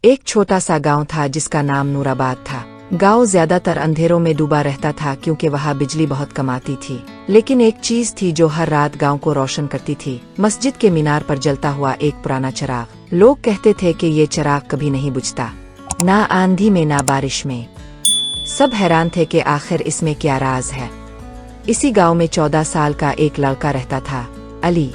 एक छोटा सा गांव था जिसका नाम नूराबाद था। गांव ज्यादातर अंधेरों में डूबा रहता था क्योंकि वहाँ बिजली बहुत कम आती थी। लेकिन एक चीज थी जो हर रात गांव को रोशन करती थी, मस्जिद के मीनार पर जलता हुआ एक पुराना चराग। लोग कहते थे कि ये चराग कभी नहीं बुझता, ना आंधी में ना बारिश में। सब हैरान थे कि आखिर इसमें क्या राज है। इसी गांव में 14 साल का एक लड़का रहता था, अली।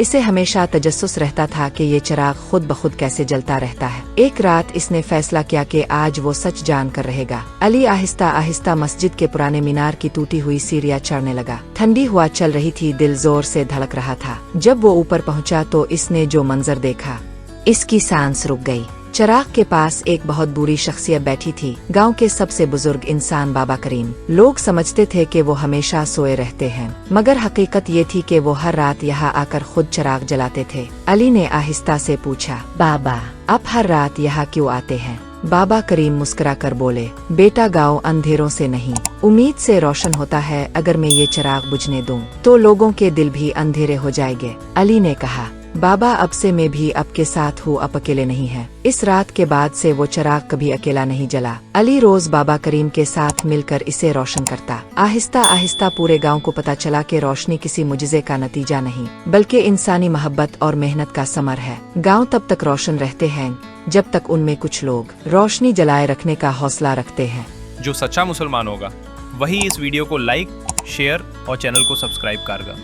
इसे हमेशा तजस्सुस रहता था कि ये चराग खुद ब खुद कैसे जलता रहता है। एक रात इसने फैसला किया कि आज वो सच जान कर रहेगा। अली आहिस्ता आहिस्ता मस्जिद के पुराने मीनार की टूटी हुई सीढ़ियां चढ़ने लगा। ठंडी हवा चल रही थी, दिल जोर से धड़क रहा था। जब वो ऊपर पहुंचा तो इसने जो मंजर देखा, इसकी सांस रुक गई। चराग के पास एक बहुत बुरी शख्सियत बैठी थी, गांव के सबसे बुजुर्ग इंसान बाबा करीम। लोग समझते थे कि वो हमेशा सोए रहते हैं, मगर हकीकत ये थी कि वो हर रात यहाँ आकर खुद चराग जलाते थे। अली ने आहिस्ता से पूछा, बाबा आप हर रात यहाँ क्यों आते हैं? बाबा करीम मुस्कुरा कर बोले, बेटा गांव अंधेरों से नहीं, उम्मीद से रोशन होता है। अगर मैं ये चराग बुझने दूं तो लोगों के दिल भी अंधेरे हो जाएंगे। अली ने कहा, बाबा अब से मैं भी आपके साथ हूँ, आप अकेले नहीं हैं। इस रात के बाद से वो चराग कभी अकेला नहीं जला। अली रोज बाबा करीम के साथ मिलकर इसे रोशन करता। आहिस्ता आहिस्ता पूरे गांव को पता चला कि रोशनी किसी मुजिज़े का नतीजा नहीं, बल्कि इंसानी मोहब्बत और मेहनत का समर है। गांव तब तक रोशन रहते हैं जब तक उनमें कुछ लोग रोशनी जलाए रखने का हौसला रखते हैं। जो सच्चा मुसलमान होगा वही इस वीडियो को लाइक, शेयर और चैनल को सब्सक्राइब करेगा।